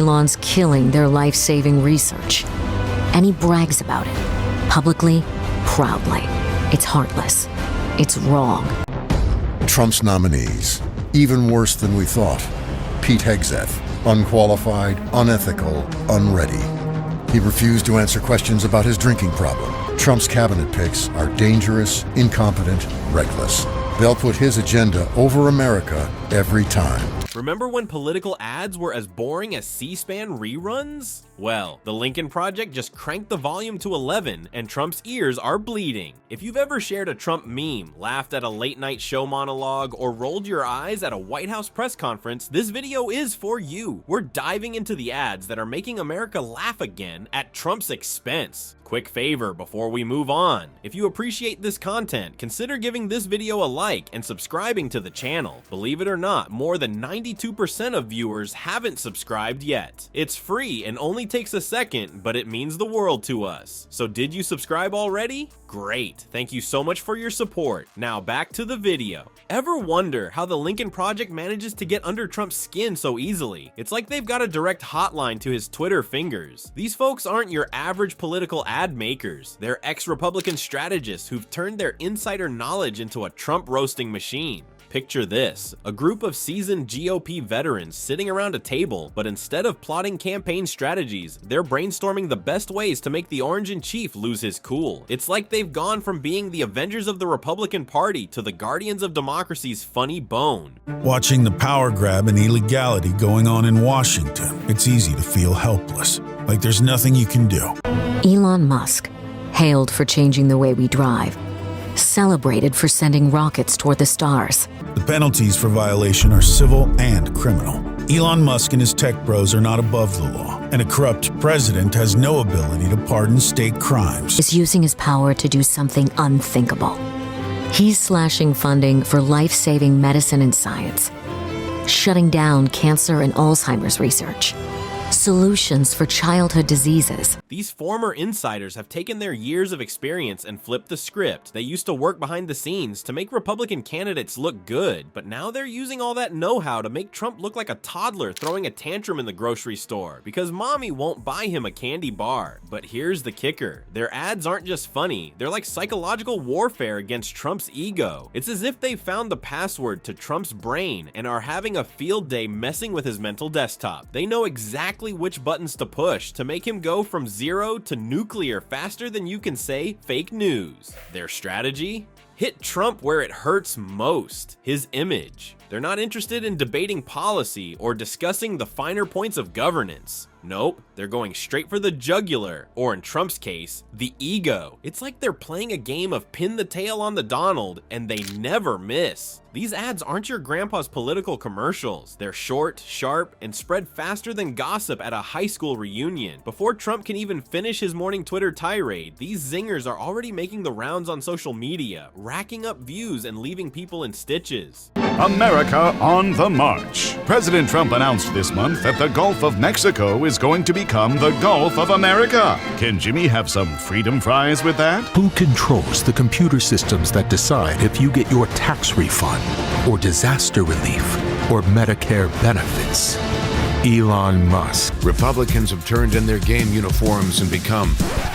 Elon's killing their life-saving research. And he brags about it, publicly, proudly. It's heartless. It's wrong. Trump's nominees, even worse than we thought. Pete Hegseth, unqualified, unethical, unready. He refused to answer questions about his drinking problem. Trump's cabinet picks are dangerous, incompetent, reckless. They'll put his agenda over America every time. Remember when political ads were as boring as C-SPAN reruns? Well, the Lincoln Project just cranked the volume to 11 and Trump's ears are bleeding. If you've ever shared a Trump meme, laughed at a late night show monologue, or rolled your eyes at a White House press conference, this video is for you. We're diving into the ads that are making America laugh again at Trump's expense. Quick favor before we move on. If you appreciate this content, consider giving this video a like and subscribing to the channel. Believe it or not, more than 92% of viewers haven't subscribed yet. It's free and only takes a second, but it means the world to us. So did you subscribe already? Great, thank you so much for your support. Now back to the video. Ever wonder how the Lincoln Project manages to get under Trump's skin so easily? It's like they've got a direct hotline to his Twitter fingers. These folks aren't your average political ad makers. They're ex-Republican strategists who've turned their insider knowledge into a Trump roasting machine. Picture this, a group of seasoned GOP veterans sitting around a table, but instead of plotting campaign strategies, they're brainstorming the best ways to make the Orange in Chief lose his cool. It's like they've gone from being the Avengers of the Republican Party to the Guardians of Democracy's funny bone. Watching the power grab and illegality going on in Washington, it's easy to feel helpless, like there's nothing you can do. Elon Musk, hailed for changing the way we drive, celebrated for sending rockets toward the stars. The penalties for violation are civil and criminal. Elon Musk and his tech bros are not above the law, and a corrupt president has no ability to pardon state crimes. Is using his power to do something unthinkable. He's slashing funding for life-saving medicine and science, shutting down cancer and Alzheimer's research, solutions for childhood diseases. These former insiders have taken their years of experience and flipped the script. They used to work behind the scenes to make Republican candidates look good, but now they're using all that know-how to make Trump look like a toddler throwing a tantrum in the grocery store because mommy won't buy him a candy bar. But here's the kicker. Their ads aren't just funny, they're like psychological warfare against Trump's ego. It's as if they found the password to Trump's brain and are having a field day messing with his mental desktop. They know exactly which buttons to push to make him go from 0 to nuclear faster than you can say fake news. Their strategy? Hit Trump where it hurts most, his image. They're not interested in debating policy or discussing the finer points of governance. Nope, they're going straight for the jugular, or in Trump's case, the ego. It's like they're playing a game of pin the tail on the Donald, and they never miss. These ads aren't your grandpa's political commercials. They're short, sharp, and spread faster than gossip at a high school reunion. Before Trump can even finish his morning Twitter tirade, these zingers are already making the rounds on social media, racking up views and leaving people in stitches. America on the march. President Trump announced this month that the Gulf of Mexico is going to become the Gulf of America. Can Jimmy have some freedom fries with that? Who controls the computer systems that decide if you get your tax refund, or disaster relief, or Medicare benefits? Elon Musk. Republicans have turned in their game uniforms and become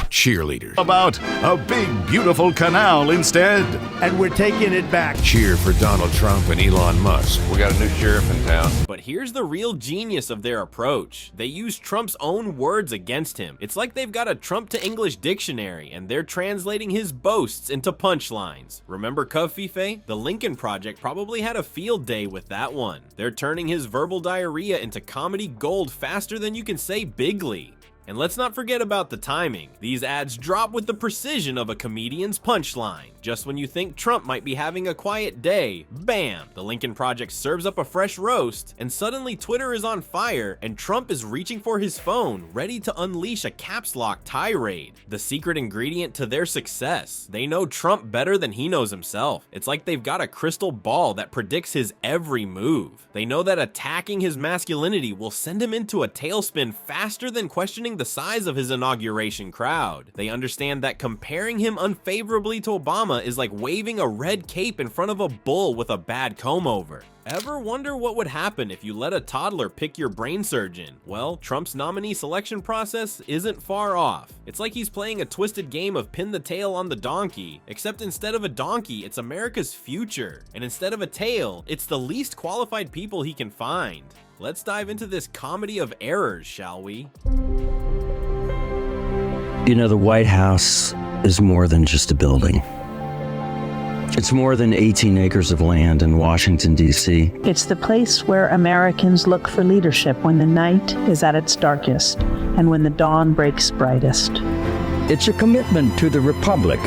cheerleaders. About a big, beautiful canal instead. And we're taking it back. Cheer for Donald Trump and Elon Musk. We got a new sheriff in town. But here's the real genius of their approach. They use Trump's own words against him. It's like they've got a Trump to English dictionary and they're translating his boasts into punchlines. Remember Covfefe? The Lincoln Project probably had a field day with that one. They're turning his verbal diarrhea into comedy gold faster than you can say bigly. And let's not forget about the timing. These ads drop with the precision of a comedian's punchline. Just when you think Trump might be having a quiet day, bam, the Lincoln Project serves up a fresh roast, and suddenly Twitter is on fire, and Trump is reaching for his phone, ready to unleash a caps lock tirade. The secret ingredient to their success. They know Trump better than he knows himself. It's like they've got a crystal ball that predicts his every move. They know that attacking his masculinity will send him into a tailspin faster than questioning the size of his inauguration crowd. They understand that comparing him unfavorably to Obama is like waving a red cape in front of a bull with a bad comb over. Ever wonder what would happen if you let a toddler pick your brain surgeon? Well, Trump's nominee selection process isn't far off. It's like he's playing a twisted game of pin the tail on the donkey, except instead of a donkey, it's America's future. And instead of a tail, it's the least qualified people he can find. Let's dive into this comedy of errors, shall we? You know, the White House is more than just a building. It's more than 18 acres of land in Washington, D.C. It's the place where Americans look for leadership when the night is at its darkest and when the dawn breaks brightest. It's a commitment to the Republic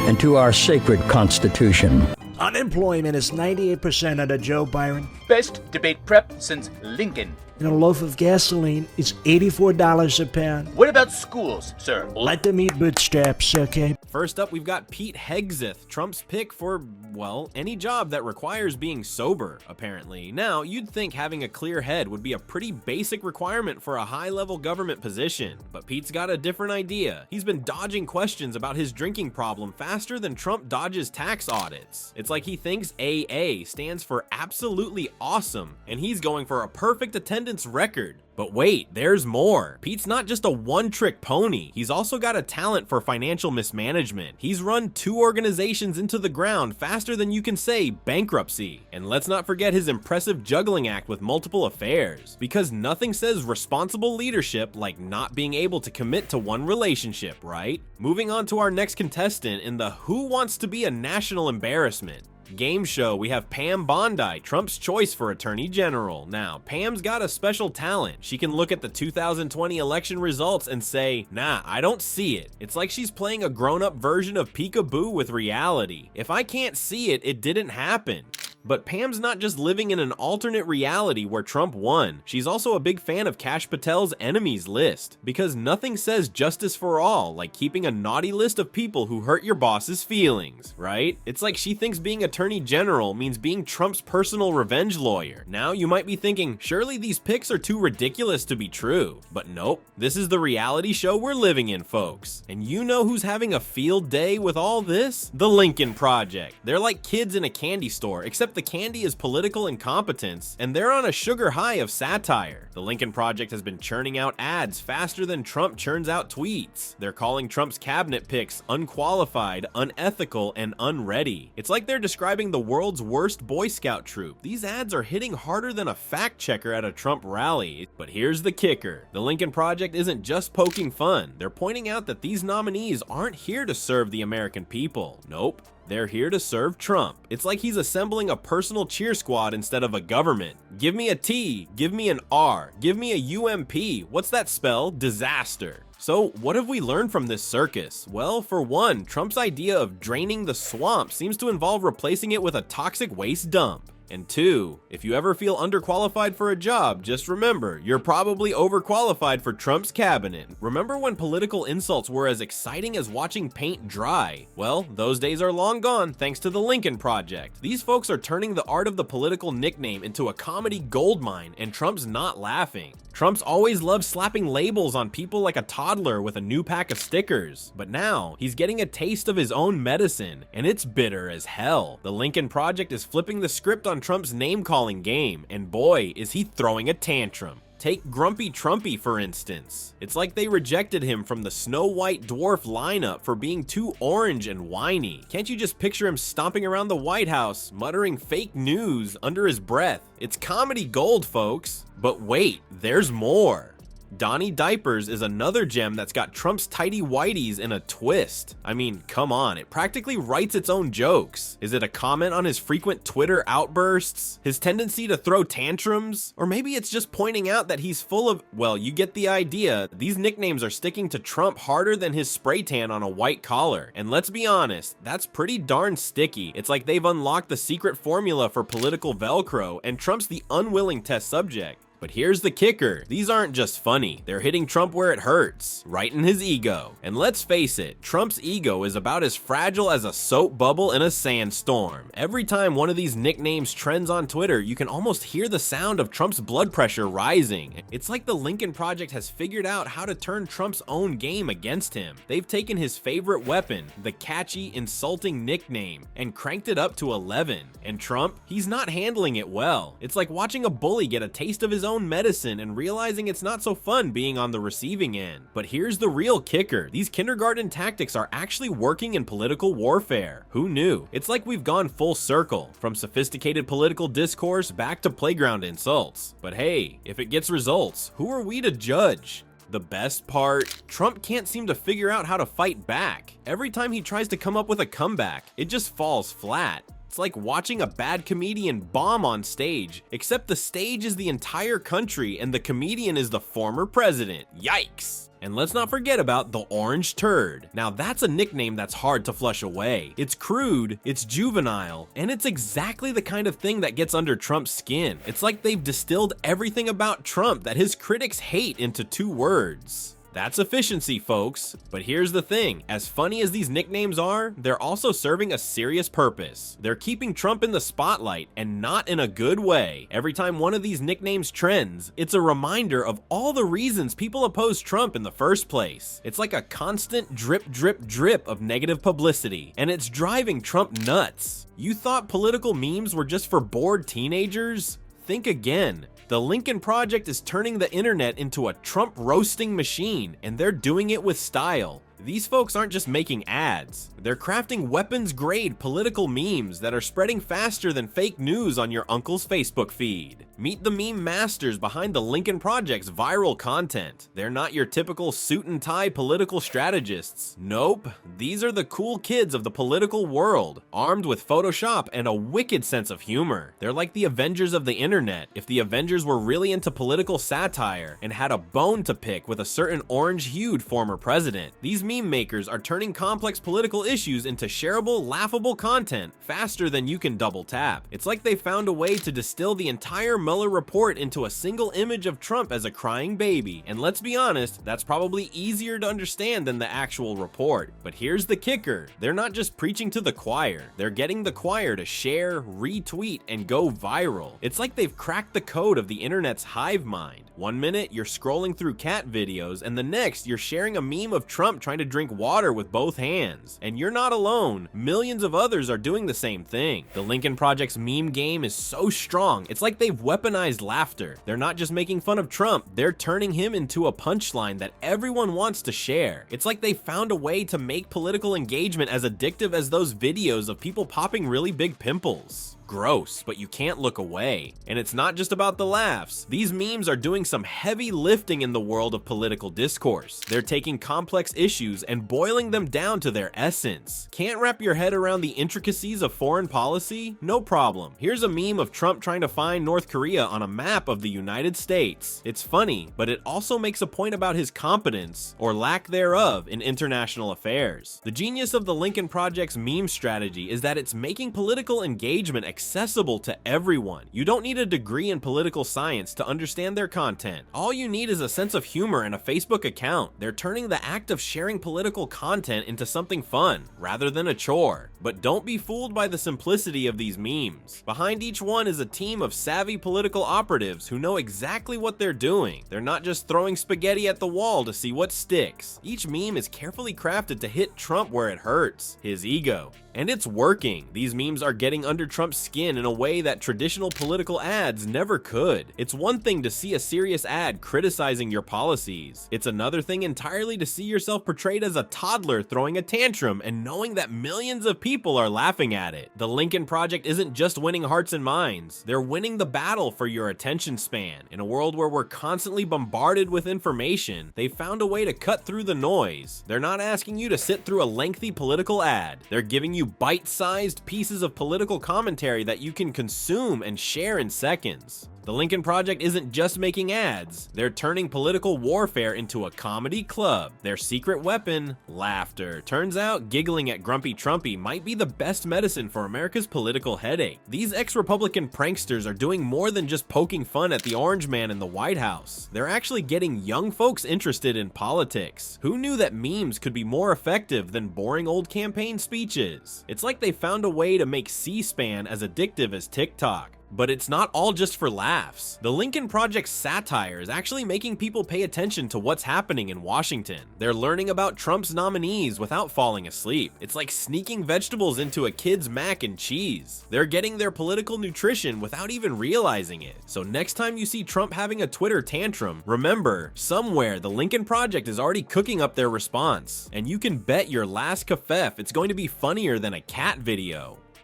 and to our sacred Constitution. Unemployment is 98% under Joe Biden. Best debate prep since Lincoln. And a loaf of gasoline is $84 a pound. What about schools, sir? Let them eat bootstraps, okay? First up, we've got Pete Hegseth, Trump's pick for, well, any job that requires being sober, apparently. Now, you'd think having a clear head would be a pretty basic requirement for a high-level government position, but Pete's got a different idea. He's been dodging questions about his drinking problem faster than Trump dodges tax audits. It's like he thinks AA stands for absolutely awesome, and he's going for a perfect attendance record. But wait, there's more. Pete's not just a one-trick pony. He's also got a talent for financial mismanagement. He's run 2 organizations into the ground faster than you can say bankruptcy. And let's not forget his impressive juggling act with multiple affairs. Because nothing says responsible leadership like not being able to commit to one relationship, right? Moving on to our next contestant in the Who Wants to Be a National Embarrassment game show, we have Pam Bondi, Trump's choice for Attorney General. Now, Pam's got a special talent. She can look at the 2020 election results and say, nah, I don't see it. It's like she's playing a grown-up version of peekaboo with reality. If I can't see it, it didn't happen. But Pam's not just living in an alternate reality where Trump won. She's also a big fan of Kash Patel's enemies list, because nothing says justice for all like keeping a naughty list of people who hurt your boss's feelings, right? It's like she thinks being Attorney General means being Trump's personal revenge lawyer. Now you might be thinking, surely these picks are too ridiculous to be true. But nope, this is the reality show we're living in, folks. And you know who's having a field day with all this? The Lincoln Project. They're like kids in a candy store, except the candy is political incompetence, and they're on a sugar high of satire. The Lincoln Project has been churning out ads faster than Trump churns out tweets. They're calling Trump's cabinet picks unqualified, unethical, and unready. It's like they're describing the world's worst Boy Scout troop. These ads are hitting harder than a fact checker at a Trump rally. But here's the kicker. The Lincoln Project isn't just poking fun. They're pointing out that these nominees aren't here to serve the American people. Nope. They're here to serve Trump. It's like he's assembling a personal cheer squad instead of a government. Give me a T, give me an R, give me a UMP. What's that spell? Disaster. So what have we learned from this circus? Well, for one, Trump's idea of draining the swamp seems to involve replacing it with a toxic waste dump. And 2, if you ever feel underqualified for a job, just remember, you're probably overqualified for Trump's cabinet. Remember when political insults were as exciting as watching paint dry? Well, those days are long gone thanks to the Lincoln Project. These folks are turning the art of the political nickname into a comedy goldmine, and Trump's not laughing. Trump's always loved slapping labels on people like a toddler with a new pack of stickers. But now, he's getting a taste of his own medicine, and it's bitter as hell. The Lincoln Project is flipping the script on Trump's name-calling game, and boy, is he throwing a tantrum. Take Grumpy Trumpy, for instance. It's like they rejected him from the Snow White dwarf lineup for being too orange and whiny. Can't you just picture him stomping around the White House, muttering fake news under his breath? It's comedy gold, folks. But wait, there's more. Donnie Diapers is another gem that's got Trump's tidy whities in a twist. I mean, come on, it practically writes its own jokes. Is it a comment on his frequent Twitter outbursts? His tendency to throw tantrums? Or maybe it's just pointing out that he's full of, well, you get the idea. These nicknames are sticking to Trump harder than his spray tan on a white collar. And let's be honest, that's pretty darn sticky. It's like they've unlocked the secret formula for political Velcro, and Trump's the unwilling test subject. But here's the kicker, these aren't just funny, they're hitting Trump where it hurts, right in his ego. And let's face it, Trump's ego is about as fragile as a soap bubble in a sandstorm. Every time one of these nicknames trends on Twitter, you can almost hear the sound of Trump's blood pressure rising. It's like the Lincoln Project has figured out how to turn Trump's own game against him. They've taken his favorite weapon, the catchy, insulting nickname, and cranked it up to 11. And Trump, he's not handling it well. It's like watching a bully get a taste of his own medicine and realizing it's not so fun being on the receiving end. But here's the real kicker. These kindergarten tactics are actually working in political warfare. Who knew? It's like we've gone full circle, from sophisticated political discourse back to playground insults. But hey, if it gets results, who are we to judge? The best part, Trump can't seem to figure out how to fight back. Every time he tries to come up with a comeback, it just falls flat. It's like watching a bad comedian bomb on stage, except the stage is the entire country and the comedian is the former president. Yikes! And let's not forget about the orange turd. Now that's a nickname that's hard to flush away. It's crude, it's juvenile, and it's exactly the kind of thing that gets under Trump's skin. It's like they've distilled everything about Trump that his critics hate into 2 words. That's efficiency, folks. But here's the thing, as funny as these nicknames are, they're also serving a serious purpose. They're keeping Trump in the spotlight, and not in a good way. Every time one of these nicknames trends, it's a reminder of all the reasons people oppose Trump in the first place. It's like a constant drip, drip, drip of negative publicity, and it's driving Trump nuts. You thought political memes were just for bored teenagers? Think again. The Lincoln Project is turning the internet into a Trump roasting machine, and they're doing it with style. These folks aren't just making ads, they're crafting weapons-grade political memes that are spreading faster than fake news on your uncle's Facebook feed. Meet the meme masters behind the Lincoln Project's viral content. They're not your typical suit and tie political strategists. Nope, these are the cool kids of the political world, armed with Photoshop and a wicked sense of humor. They're like the Avengers of the internet, if the Avengers were really into political satire and had a bone to pick with a certain orange-hued former president. These meme makers are turning complex political issues into shareable, laughable content faster than you can double tap. It's like they found a way to distill the entire Mueller report into a single image of Trump as a crying baby. And let's be honest, that's probably easier to understand than the actual report. But here's the kicker, they're not just preaching to the choir, they're getting the choir to share, retweet, and go viral. It's like they've cracked the code of the internet's hive mind. One minute, you're scrolling through cat videos, and the next, you're sharing a meme of Trump trying to drink water with both hands. And you're not alone. Millions of others are doing the same thing. The Lincoln Project's meme game is so strong, it's like they've weaponized laughter. They're not just making fun of Trump, they're turning him into a punchline that everyone wants to share. It's like they found a way to make political engagement as addictive as those videos of people popping really big pimples. Gross, but you can't look away. And it's not just about the laughs. These memes are doing some heavy lifting in the world of political discourse. They're taking complex issues and boiling them down to their essence. Can't wrap your head around the intricacies of foreign policy? No problem. Here's a meme of Trump trying to find North Korea on a map of the United States. It's funny, but it also makes a point about his competence, or lack thereof, in international affairs. The genius of the Lincoln Project's meme strategy is that it's making political engagement accessible to everyone. You don't need a degree in political science to understand their content. All you need is a sense of humor and a Facebook account. They're turning the act of sharing political content into something fun, rather than a chore. But don't be fooled by the simplicity of these memes. Behind each one is a team of savvy political operatives who know exactly what they're doing. They're not just throwing spaghetti at the wall to see what sticks. Each meme is carefully crafted to hit Trump where it hurts, his ego. And it's working. These memes are getting under Trump's skin in a way that traditional political ads never could. It's one thing to see a serious ad criticizing your policies. It's another thing entirely to see yourself portrayed as a toddler throwing a tantrum and knowing that millions of people are laughing at it. The Lincoln Project isn't just winning hearts and minds. They're winning the battle for your attention span. In a world where we're constantly bombarded with information, they found a way to cut through the noise. They're not asking you to sit through a lengthy political ad. They're giving you bite-sized pieces of political commentary that you can consume and share in seconds. The Lincoln Project isn't just making ads, they're turning political warfare into a comedy club. Their secret weapon, laughter. Turns out giggling at Grumpy Trumpy might be the best medicine for America's political headache. These ex-Republican pranksters are doing more than just poking fun at the Orange Man in the White House. They're actually getting young folks interested in politics. Who knew that memes could be more effective than boring old campaign speeches? It's like they found a way to make C-SPAN as addictive as TikTok. But it's not all just for laughs. The Lincoln Project's satire is actually making people pay attention to what's happening in Washington. They're learning about Trump's nominees without falling asleep. It's like sneaking vegetables into a kid's mac and cheese. They're getting their political nutrition without even realizing it. So next time you see Trump having a Twitter tantrum, remember, somewhere the Lincoln Project is already cooking up their response. And you can bet your last kafef it's going to be funnier than a cat video.